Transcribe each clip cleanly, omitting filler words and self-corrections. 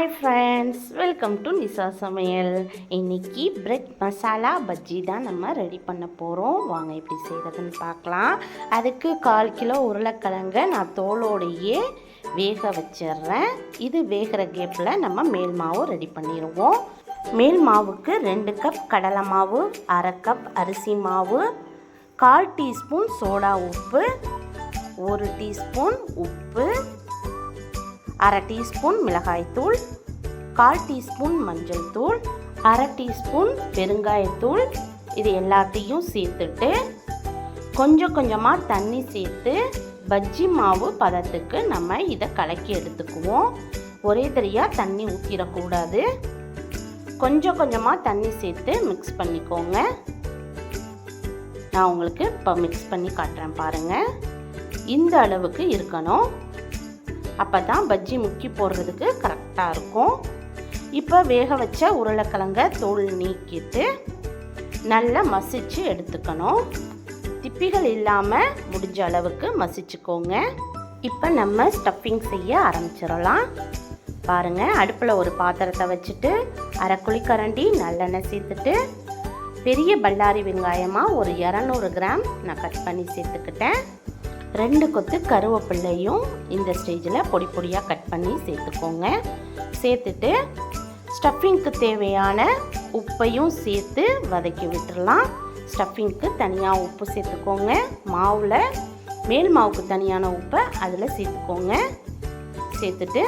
Hi friends, welcome to நிசா சமையல். இன்றைக்கி bread masala bajji தான் நம்ம ரெடி பண்ண போகிறோம். வாங்க எப்படி செய்கிறதுன்னு பார்க்கலாம். அதுக்கு 1/4 கிலோ உருளைக்கிழங்க நான் தோலோடையே வேக வச்சிடுறேன். இது வேகிற கேப்பில் நம்ம மேல் மாவு ரெடி பண்ணிடுவோம். மேல் மாவுக்கு 2 கப் கடலை மாவு, 1/2 கப் அரிசி மாவு, 1/4 டீஸ்பூன் சோடா உப்பு, 1 டீஸ்பூன் உப்பு, 1/2 டீஸ்பூன் மிளகாய்த்தூள், 1/4 டீஸ்பூன் மஞ்சள் தூள், 1/2 டீஸ்பூன் பெருங்காயத்தூள். இது எல்லாத்தையும் சேர்த்துட்டு கொஞ்சம் கொஞ்சமாக தண்ணி சேர்த்து பஜ்ஜி மாவு பதத்துக்கு நம்ம இதை கலக்கி எடுத்துக்குவோம். ஒரே தடவையாக தண்ணி ஊற்றிடக்கூடாது. கொஞ்சம் கொஞ்சமாக தண்ணி சேர்த்து மிக்ஸ் பண்ணிக்கோங்க. நான் உங்களுக்கு இப்போ மிக்ஸ் பண்ணி காட்டுறேன் பாருங்கள். இந்த அளவுக்கு இருக்கணும். அப்போ தான் பஜ்ஜி முக்கி போடுறதுக்கு கரெக்டாக இருக்கும். இப்போ வேக வச்ச உருளைக்கிழங்க தோல் நீக்கிட்டு நல்லா மசிச்சு எடுத்துக்கணும். திப்பிகள் இல்லாமல் முடிஞ்ச அளவுக்கு மசிச்சுக்கோங்க. இப்போ நம்ம ஸ்டஃபிங் செய்ய ஆரம்பிச்சிடலாம். பாருங்கள், அடுப்பில் ஒரு பாத்திரத்தை வச்சுட்டு 1/2 குழிக்கரண்டி நல்லெண்ணெய் சேர்த்துட்டு பெரிய பல்லாரி வெங்காயமாக ஒரு 200 கிராம் நான் கட் பண்ணி சேர்த்துக்கிட்டேன். 2 கொத்து கருவேப்பிள்ளையும் இந்த ஸ்டேஜில் பொடி பொடியாக கட் பண்ணி சேர்த்துக்கோங்க. சேர்த்துட்டு ஸ்டஃபிங்க்கு தேவையான உப்பையும் சேர்த்து வதக்கி விட்டுடலாம். ஸ்டஃபிங்க்கு தனியாக உப்பு சேர்த்துக்கோங்க. மாவில் மேல் மாவுக்கு தனியான உப்பை அதில் சேர்த்துக்கோங்க. சேர்த்துட்டு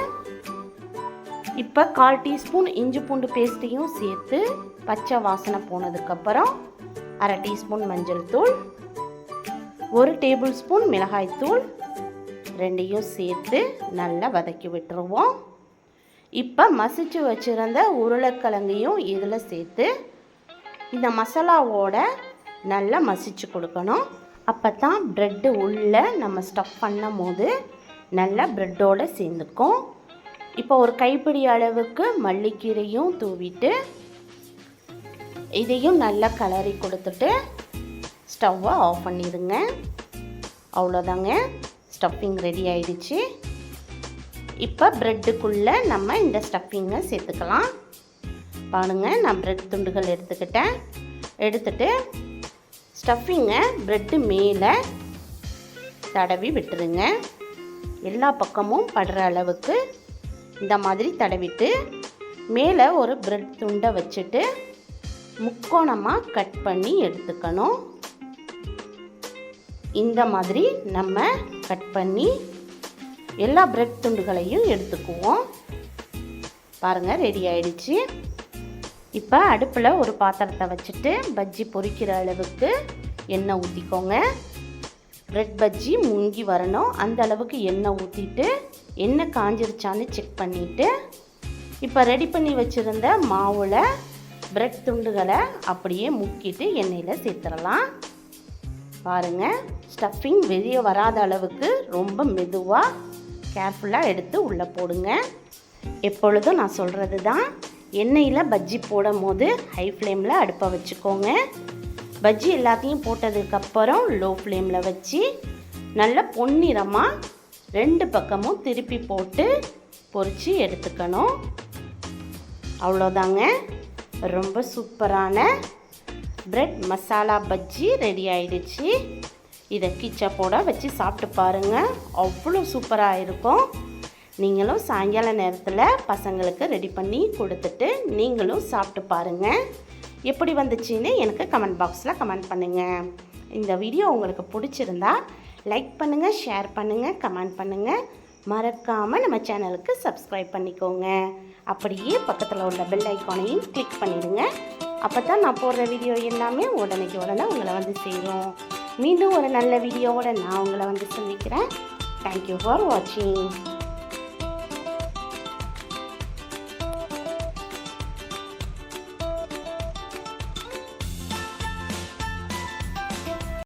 இப்போ 1/4 டீஸ்பூன் இஞ்சி பூண்டு பேஸ்ட்டையும் சேர்த்து பச்சை வாசனை போனதுக்கப்புறம் 1/2 டீஸ்பூன் மஞ்சள் தூள், 1 டேபிள் ஸ்பூன் மிளகாய்த்தூள், 2ஐயும் சேர்த்து நல்லா வதக்கி விட்டுருவோம். இப்போ மசிச்சு வச்சுருந்த உருளைக்கிழங்கையும் இதில் சேர்த்து இந்த மசாலாவோட நல்லா மசிச்சு கொடுக்கணும். அப்போ தான் ப்ரெட்டு உள்ளே நம்ம ஸ்டஃப் பண்ணும் போது நல்லா ப்ரெட்டோடு சேர்ந்துக்கும். இப்போ ஒரு கைப்பிடி அளவுக்கு மல்லிக்கீரையும் தூவிட்டு இதையும் நல்லா கலரி கொடுத்துட்டு ஸ்டவ்வை ஆஃப் பண்ணிடுங்க. அவ்வளோதாங்க, ஸ்டஃபிங் ரெடி ஆயிடுச்சு. இப்போ ப்ரெட்டுக்குள்ளே நம்ம இந்த ஸ்டஃபிங்கை சேர்த்துக்கலாம். பாருங்கள், நான் ப்ரெட் துண்டுகள் எடுத்துட்டு ஸ்டஃபிங்கை ப்ரெட்டு மேலே தடவி விட்டுருங்க. எல்லா பக்கமும் படுற அளவுக்கு இந்த மாதிரி தடவிட்டு மேலே ஒரு ப்ரெட் துண்டை வச்சுட்டு முக்கோணமாக கட் பண்ணி எடுத்துக்கணும். இந்த மாதிரி நம்ம கட் பண்ணி எல்லா பிரெட் துண்டுகளையும் எடுத்துக்குவோம். பாருங்கள், ரெடி ஆயிடுச்சு. இப்போ அடுப்பில் ஒரு பாத்திரத்தை வச்சுட்டு பஜ்ஜி பொரிக்கிற அளவுக்கு எண்ணெய் ஊற்றிக்கோங்க. பிரெட் பஜ்ஜி முங்கி வரணும், அந்த அளவுக்கு எண்ணெய் ஊற்றிட்டு எண்ணெய் காஞ்சிருச்சான்னு செக் பண்ணிவிட்டு இப்போ ரெடி பண்ணி வச்சுருந்த மாவில் பிரெட் துண்டுகளை அப்படியே முக்கிட்டு எண்ணெயில் சேர்த்துடலாம். பாருங்கள், ஸ்டஃபிங் வெளியே வராத அளவுக்கு ரொம்ப மெதுவாக கேர்ஃபுல்லாக எடுத்து உள்ளே போடுங்க. எப்பொழுதும் நான் சொல்கிறது தான், எண்ணெயில் பஜ்ஜி போடும் போது ஹை ஃப்ளேமில் அடுப்பை வச்சுக்கோங்க. பஜ்ஜி எல்லாத்தையும் போட்டதுக்கப்புறம் லோ ஃப்ளேமில் வச்சு நல்லா பொன்னிறமாக 2 பக்கமும் திருப்பி போட்டு பொரித்து எடுத்துக்கணும். அவ்வளோதாங்க, ரொம்ப சூப்பரான பிரெட் மசாலா பஜ்ஜி ரெடி ஆயிடுச்சு. இதை கிச்சப்போட வச்சு சாப்பிட்டு பாருங்கள், அவ்வளோ சூப்பராக இருக்கும். நீங்களும் சாயங்கால நேரத்தில் பசங்களுக்கு ரெடி பண்ணி கொடுத்துட்டு நீங்களும் சாப்பிட்டு பாருங்கள். எப்படி வந்துச்சுன்னு எனக்கு கமெண்ட் பாக்ஸில் கமெண்ட் பண்ணுங்கள். இந்த வீடியோ உங்களுக்கு பிடிச்சிருந்தா லைக் பண்ணுங்கள், ஷேர் பண்ணுங்கள், கமெண்ட் பண்ணுங்கள். மறக்காமல் நம்ம சேனலுக்கு சப்ஸ்கிரைப் பண்ணிக்கோங்க. அப்படியே பக்கத்தில் உள்ள பெல் ஐக்கானையும் கிளிக் பண்ணிடுங்க. அப்போ தான் நான் போடுற வீடியோ எல்லாமே உடனே உங்களை வந்து சேரும். மீண்டும் ஒரு நல்ல வீடியோவோட நான் உங்களை வந்து சந்திக்கிறேன். தேங்க்யூ ஃபார் வாட்சிங்.